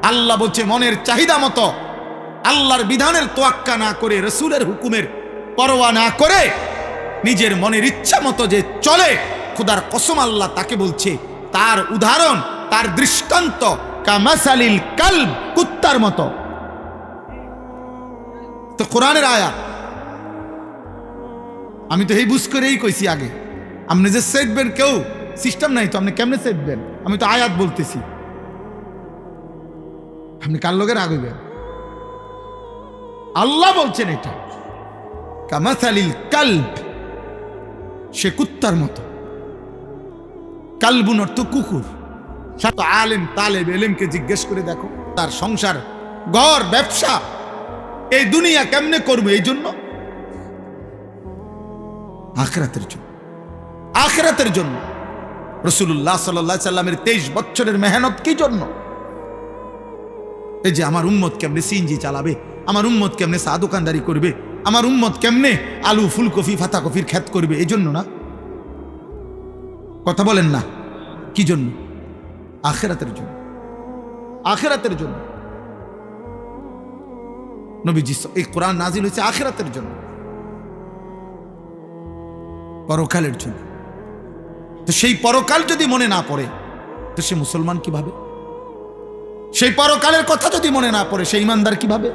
আল্লাহ বলছে মনের চাহিদা মতো আল্লাহর বিধানের তোয়াক্কা না করে, রাসূলের হুকুমের পরোয়া না করে, নিজের মনের ইচ্ছা মতো যে চলে, খোদার কসম আল্লাহ তাকে বলছে, তার উদাহরণ, তার দৃষ্টান্ত কামাসালিল কালব, কুত্তার মতো। তো কোরআনের আয়াত, আমি তো এই বুঝ করেই কইছি আগে, আপনি যে সেটবেন, কেউ সিস্টেম নাই তো, আপনি কেমনে সেটবেন? আমি তো আয়াত বলতেছি, আপনি কার লোকের আগবেন? আল্লাহ বলছেন এটা কামাসালিল কালব, সে কুত্তার মতো। কালবুন অর্থ কুকুর। আলেম তালেব এলেমকে জিজ্ঞেস করে দেখো, তার সংসার, ঘর, ব্যবসা, এই দুনিয়া কেমনে করবে? এই জন্য আখিরাতের জন্য, আখিরাতের জন্য। রাসূলুল্লাহ সাল্লাল্লাহু আলাইহি সাল্লামের 23 বছরের মেহনত কি জন্য? এই যে আমার উম্মত কেমনে সিএনজি চালাবে, আমার উম্মত কেমনে চা দোকানদারি করবে, আমার উম্মত কেমনে আলু ফুলকপি পাতাকপির ক্ষেত করবে, এই জন্য না? কথা বলেন না, কি জন্য? আখিরাতের জন্য, আখিরাতের জন্য। নবীজি এই কোরআন নাজিল হয়েছে আখিরাতের জন্য, পরকালের জন্য। তো সেই পরকাল যদি মনে না পড়ে, তো সে মুসলমান কিভাবে? সেই পরকালের কথা যদি মনে না পড়ে, সে ইমানদার কিভাবে?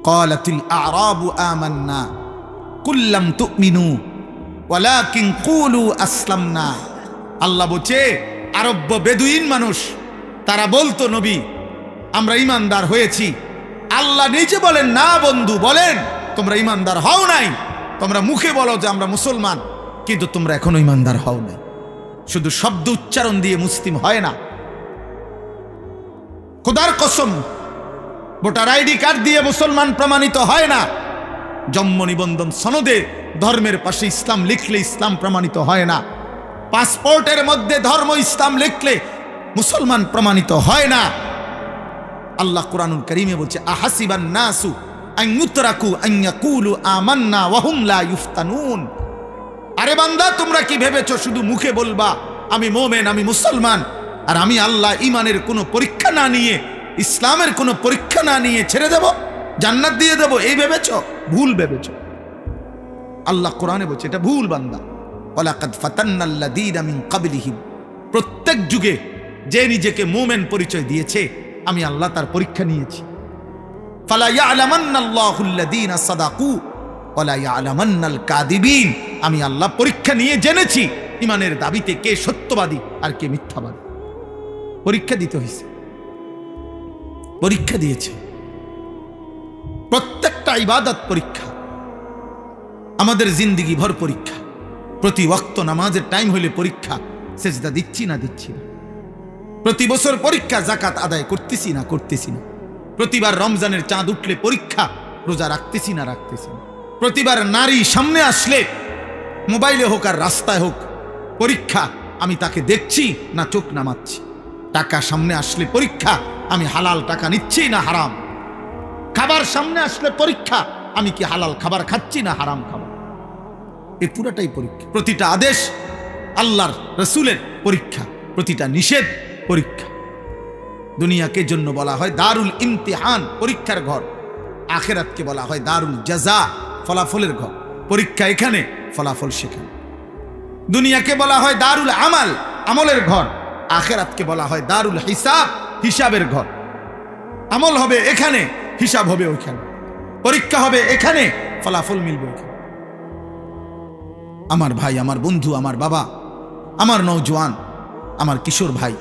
ক্বালাতিল আ'রাবু আমান্না কুল লাম তু'মিনু ওয়ালাকিন কুলু আসলামনা। আল্লাহ বলছে, আরব বেদুইন মানুষ তারা বলতো, নবী আমরা ইমানদার হয়েছি, আল্লাহ নিজে বলেন, না বন্ধু, বলেন তোমরা ইমানদার হও নাই। তোমরা মুখে বলো যে আমরা মুসলমান, কিন্তু তোমরা এখনো ইমানদার হও নাই। শুধু শব্দ উচ্চারণ দিয়ে মুসলিম হয় না। খোদার কসম, ভোটার আইডি কার্ড দিয়ে মুসলমান প্রমাণিত হয় না। জন্ম নিবন্ধন সনদে ধর্মের পাশে ইসলাম লিখলে ইসলাম প্রমাণিত হয় না। পাসপোর্টের মধ্যে ধর্ম ইসলাম লিখলে মুসলমান প্রমাণিত হয় না। আল্লাহ কুরআনুল কারীমে বলছে, আহাসিবান নাসু আন ইউতরাকু আন ইয়াকুলু আমান্না ওয়া হুম লা ইফতানুন। আরে বান্দা, তোমরা কি ভেবেছো শুধু মুখে বলবা আমি মুমিন, আমি মুসলমান, আর আমি আল্লাহ ইমানের কোনো পরীক্ষা না নিয়ে, ইসলামের কোনো পরীক্ষা না নিয়ে ছেড়ে দেব, জান্নাত দিয়ে দেব? এই ভেবেছো? ভুল ভেবেছো। আল্লাহ কোরআনে বলছে এটা ভুল বান্দা। ওয়ালাকাদ ফাতান্নাল্লাযীনা মিন ক্বাবলিহিম, প্রত্যেক যুগে যে নিজেকে মুমিন পরিচয় দিয়েছে আমি আল্লাহ তার পরীক্ষা নিয়েছি। ফালা ইয়ালামান্নাল্লাহুল্লাযীনা সাদাকু ওয়ালা ইয়ালামান্নাল কাযিবিন, আমি আল্লাহ পরীক্ষা নিয়ে জেনেছি ইমানের দাবিতে কে সত্যবাদী আর কে মিথ্যাবাদী। পরীক্ষা দিতে হয়েছে, পরীক্ষা দিয়েছে। প্রত্যেকটা ইবাদত পরীক্ষা, আমাদের জিন্দেগি ভর পরীক্ষা। প্রতি ওয়াক্ত নামাজের টাইম হইলে পরীক্ষা, সেজদা দিচ্ছি না দিচ্ছি না। প্রতি বছর পরীক্ষা, যাকাত আদায় করতেছি না করতেছি না। প্রতিবার রমজানের চাঁদ উঠলে পরীক্ষা, রোজা রাখতেছি না রাখতেছি না। প্রতিবার নারী সামনে আসলে, মোবাইলে হোক আর রাস্তায় হোক, পরীক্ষা, আমি তাকে দেখছি না চোখ নামাচ্ছি। টাকা সামনে আসলে পরীক্ষা, আমি হালাল টাকা নিচ্ছি না হারাম। খাবার সামনে আসলে পরীক্ষা, আমি কি হালাল খাবার খাচ্ছি না হারাম খাবার। এই পুরাটাই পরীক্ষা। প্রতিটা আদেশ আল্লাহর রসুলের পরীক্ষা, প্রতিটা নিষেধ পরীক্ষা। দুনিয়াকে জন্য বলা হয় দারুল ইমতিহান, পরীক্ষার ঘর। আখিরাতকে বলা হয় দারুল জাযা, ফলাফলের ঘর। পরীক্ষা এখানে, ফলাফল সেখানে। দুনিয়াকে বলা হয় দারুল আমাল, আমলের ঘর। আখিরাতকে বলা হয় দারুল হিসাব, হিসাবের ঘর। আমল হবে এখানে, হিসাব হবে ওইখানে। পরীক্ষা হবে এখানে, ফলাফল মিলবে ওইখানে। আমার ভাই, আমার বন্ধু, আমার বাবা, আমার নওজোয়ান, আমার কিশোর ভাই,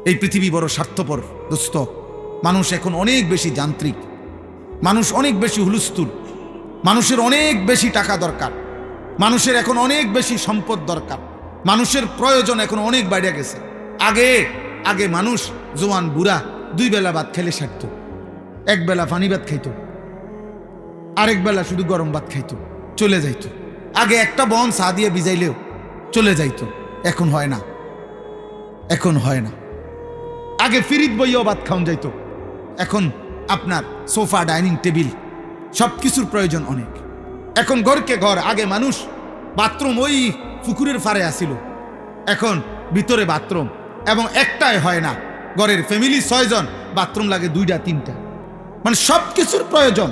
এই পৃথিবী বড় স্বার্থপর দোস্ত। মানুষ এখন অনেক বেশি যান্ত্রিক, মানুষ অনেক বেশি হুলস্থুল, মানুষের অনেক বেশি টাকা দরকার, মানুষের এখন অনেক বেশি সম্পদ দরকার, মানুষের প্রয়োজন এখন অনেক বাইরে গেছে। আগে আগে মানুষ জোয়ান বুড়া 2 বেলা ভাত খেলে সারত। 1 বেলা পানি ভাত খাইতো, আরেক বেলা শুধু গরম ভাত খাইতো, চলে যাইতো। আগে একটা বন চা দিয়ে ভিজাইলেও চলে যাইতো। এখন হয় না, এখন হয় না। আগে ফিরিত বইও ভাত খাওয়া যাইতো, এখন আপনার সোফা, ডাইনিং টেবিল, সব কিছুর প্রয়োজন অনেক। এখন ঘরকে ঘর। আগে মানুষ বাথরুম ওই পুকুরের ফারে আসিল, এখন ভিতরে বাথরুম, এবং একটাই হয় না। ঘরের ফ্যামিলি 6 জন, বাথরুম লাগে 2টা 3টা। মানে সব কিছুর প্রয়োজন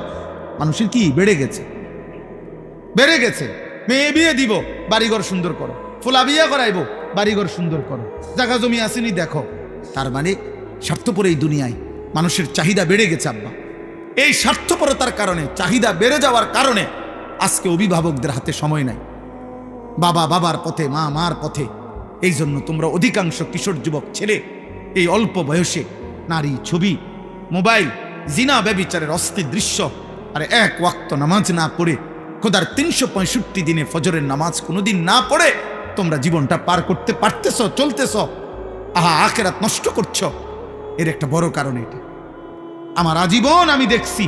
মানুষের কি বেড়ে গেছে, বেড়ে গেছে। মেয়ে বিয়ে দিব, বাড়িঘর সুন্দর করো। ফোলা বিয়ে করাইবো, বাড়িঘর সুন্দর করো। জায়গা জমি আসেনি দেখো। তার মানে স্বার্থপর এই দুনিয়ায় মানুষের চাহিদা বেড়ে গেছে আব্বা। এই স্বার্থপরতার কারণে, চাহিদা বেড়ে যাওয়ার কারণে আজকে অভিভাবকদের হাতে সময় নাই। বাবা বাবার পথে, মা মার পথে। এই জন্য তোমরা অধিকাংশ কিশোর যুবক ছেলে এই অল্প বয়সে নারী, ছবি, মোবাইল, জিনা, ব্যভিচারের অস্থির দৃশ্য, আর 1 ওয়াক্ত নামাজ না পড়ে, খোদার 365 দিনে ফজরের নামাজ কোনোদিন না পড়ে তোমরা জীবনটা পার করতে পারতেছ, চলতেছ। আহা, আখিরাত নষ্ট করছো। এর একটা বড় কারণ এটা। আমার আজীবন আমি দেখছি,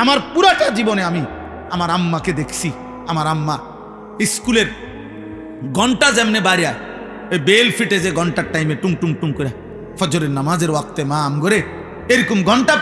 আমার পুরাটা জীবনে আমি আমার আম্মাকে দেখছি। আমার আম্মা স্কুলের ঘন্টা যেমনে বাড়িয়ায়, ওই বেল ফিটে যে ঘন্টার টাইমে টুং টুং টুং করে ফজরের নামাজের ওয়াক্তে মা আম করে এরকম ঘন্টা